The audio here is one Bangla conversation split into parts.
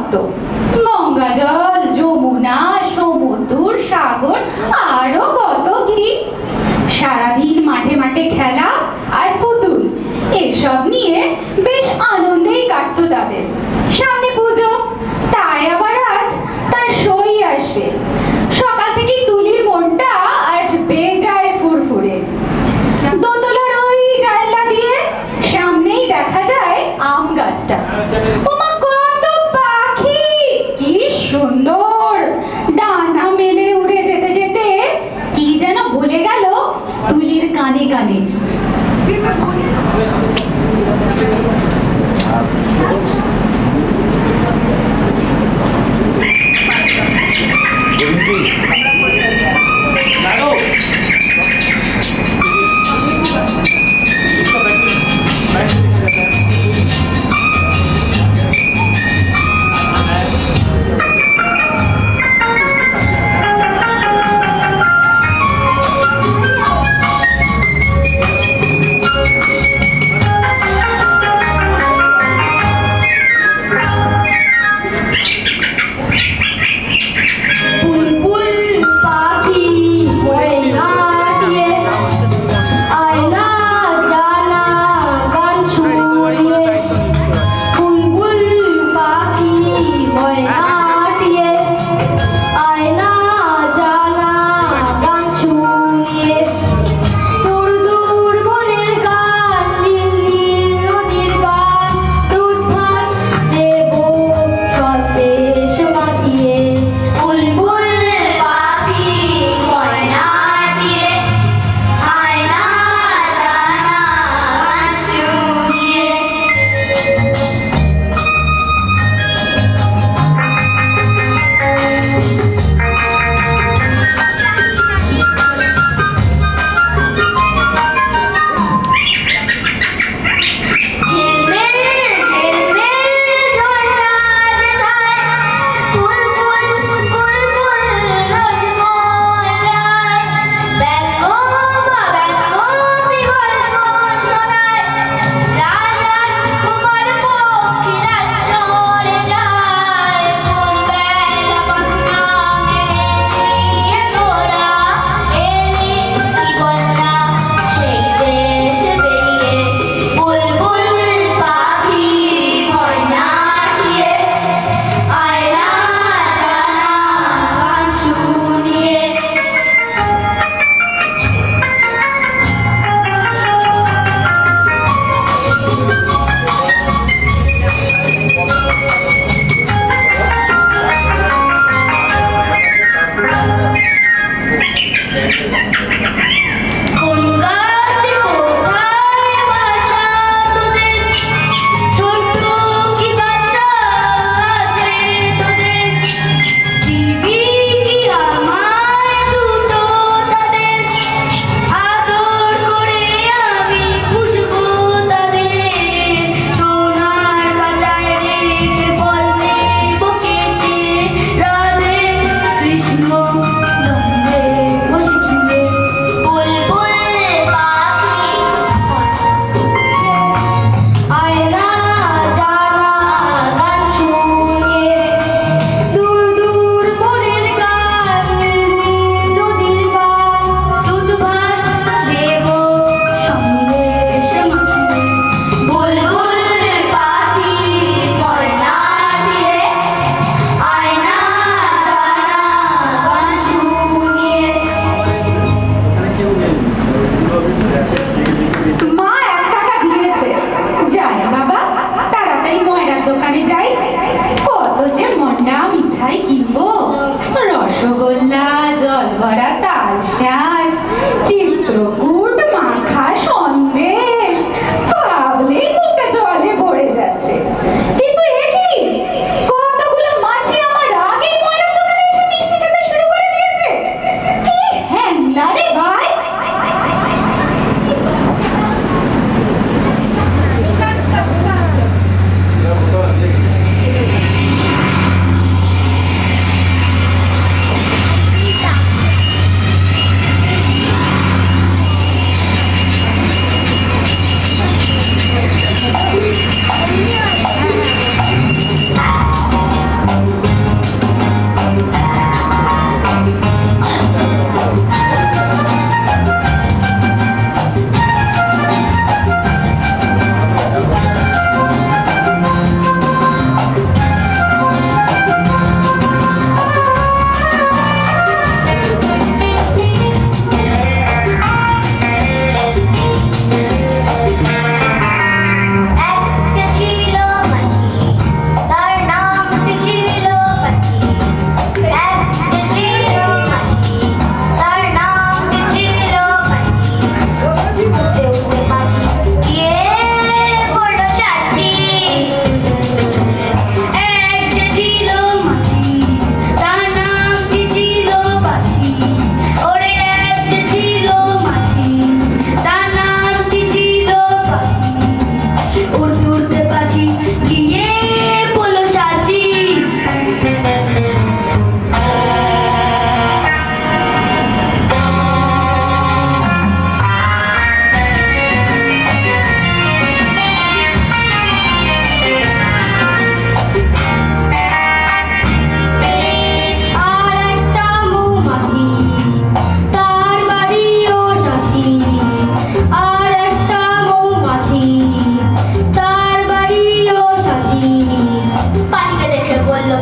মত। গঙ্গা জল, যমুনা, সমুদ্র, সাগর, আরো কত কি। সারাদিন মাঠে মাঠে খেলা আর পুতুল, এসব নিয়ে বেশ আনন্দেই কাটতো তাদের। সামনে পুজো, তাই আবার আজ তার সই আসবে। সকাল থেকেই তুলির মনটা আজ বেজায় ফুরফুরে। দোতলার ওই জানলা দিয়ে সামনেই দেখা যায় আম গাছটা। ওমা, কত পাখি, কি সুন্দর! ডানা মেলে উড়ে যেতে যেতে কি যেন বলে গেল তুলির কানে কানে।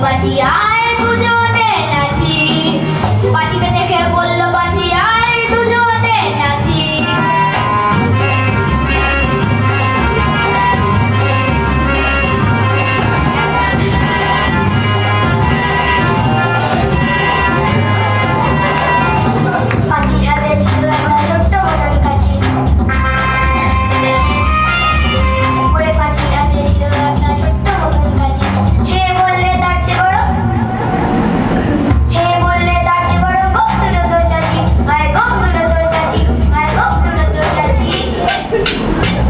পাজি আয় দুজনে নাচি, পাজিকে দেখে বললো পাজি আয় দুজনে নাচি। পাজির হাতে ছিল একটা ছোট্ট মতন কাঠি, ওরে পাজির হাতে ছিল একটা ছোট্ট মতন কাঠি। সে বললে তার চেয়ে বড়, সে বললে তার চেয়ে বড় গোপ দুটো তোর চাচি, আয় গোপ দুটো তোর চাচি, আয় গোপ দুটো তোর চাচি।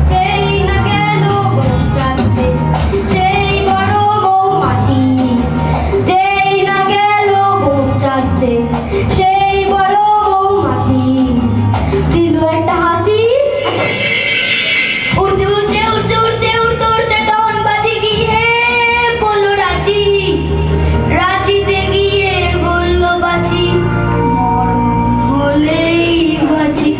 সেই না গেল গোপ চাচতে সেই বড় মৌমাছি, যেই না গেল গোপ চাচতে সেই বড় মৌমাছি। দিল একটা হাঁচি, উড়তে উড়তে উড়তে উড়তে উড়তে উড়তে তখন পাজি গিয়ে বললো রাঁচি, রাঁচিতে গিয়ে বললো পাজি মরণ হলেই বাঁচি।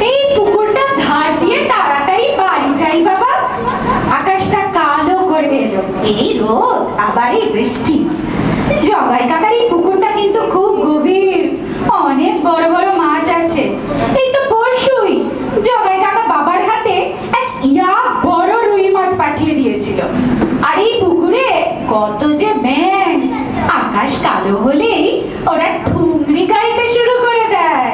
এই পুকুরটা ধার দিয়ে তাড়াতাড়ি বাড়ি যাই বাবা, আকাশটা কালো করে এলো, এই রোদ আবার এই বৃষ্টি। জগাই কাকার এই পুকুরটা কিন্তু খুব গভীর, অনেক বড় বড় মাছ আছে। এই তো পরশুই জগাই কাকা বাবার হাতে এক ইয়া বড় রুই মাছ পাঠিয়ে দিয়েছিল। আর এই পুকুরে কত যে ব্যাঙ, আকাশ কালো হলেই ওরা ঠুংরি গাইতে শুরু করে দেয়।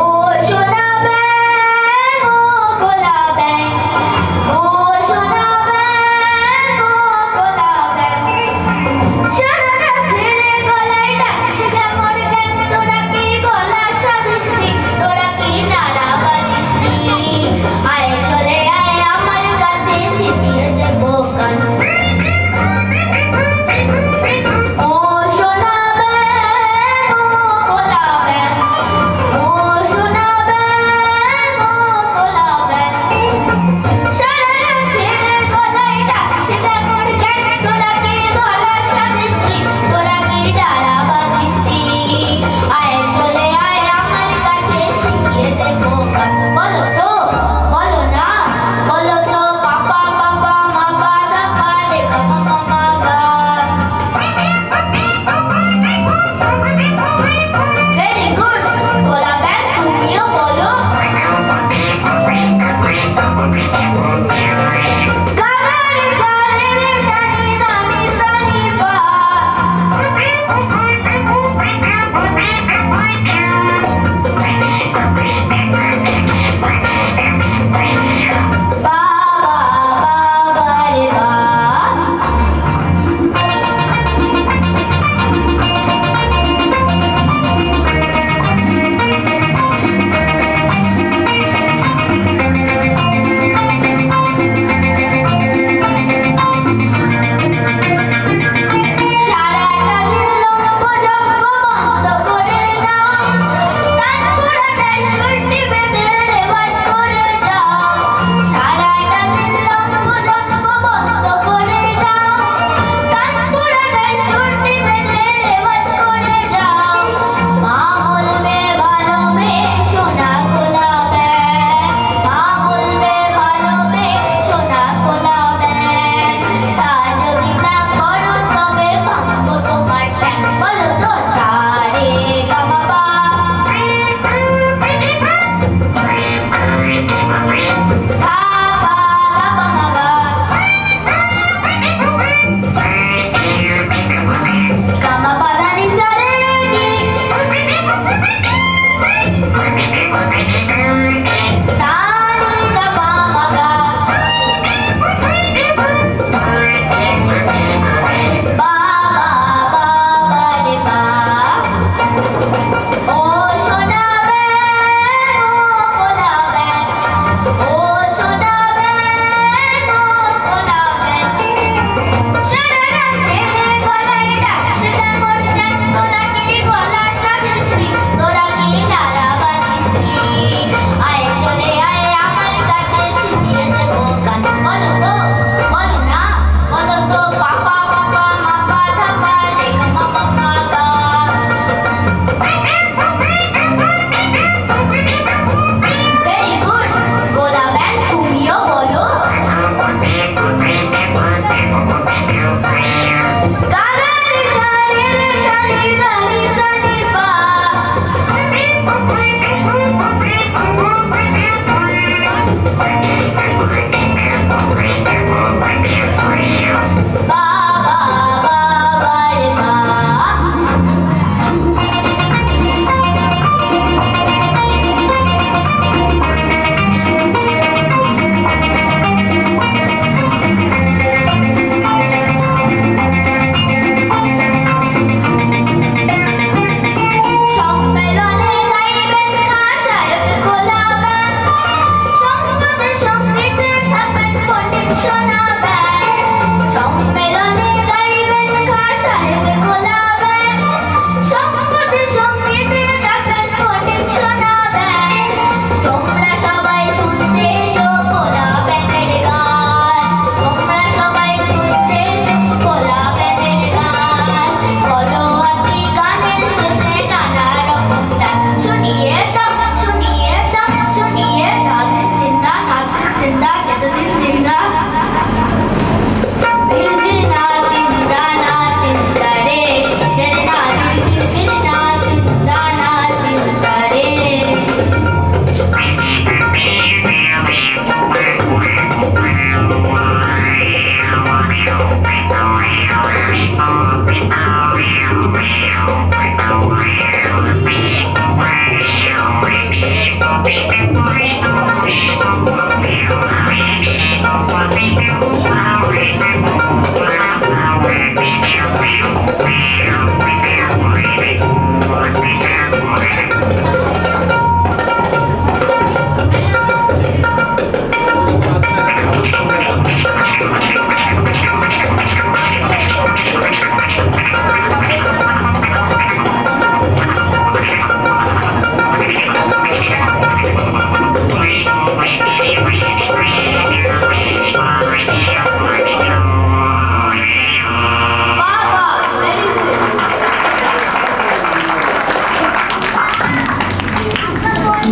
ও সোনা ব্যাঙ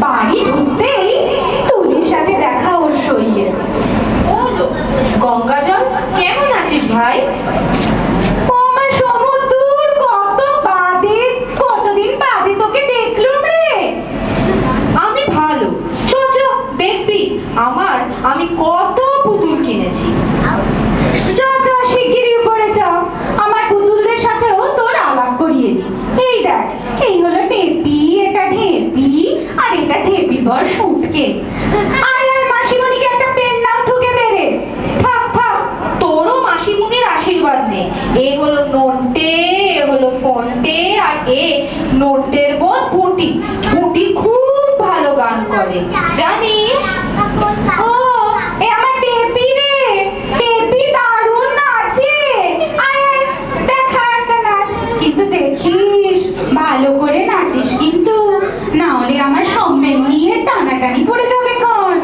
বাড়ি ঢুকতেই তুলির সাথে দেখা ওর সইয়ে। গঙ্গাজল, কেমন আছিস ভাই? ও আমার সমুদ্র, কতদিন বাদে তোকে দেখলুম রে। আমি ভালো, চ দেখবি আমি কত পুতুল কিনেছি। চ শিগগিরই উপরে চ, আমার পুতুলদের সাথেও তোর আলাপ করিয়ে দি। এই দেখ, এই হলো টেপি, এটা ঢেপি, আর এটা ঢেপি বর সুটকে। আয় মাসিমণিকে একটা পেন নাম ঠুকে দে রে। থাক তোরও মাসিমণির আশীর্বাদ নে। এ হলো নন্টে, এ হলো ফন্টে, আর এ নন্টের বোন পুটি। পুটি খুব ভালো গান করে, জানিস? ও, এ আমার টেপি রে, টেপি দারুণ নাচে। আয় দেখা একটা নাচ, কিন্তু দেখিস ভালো করে নাচিস কিন্তু, না হলে আমার সম্মেল নিয়ে টানাটানি পড়ে যাবে ক্ষণ।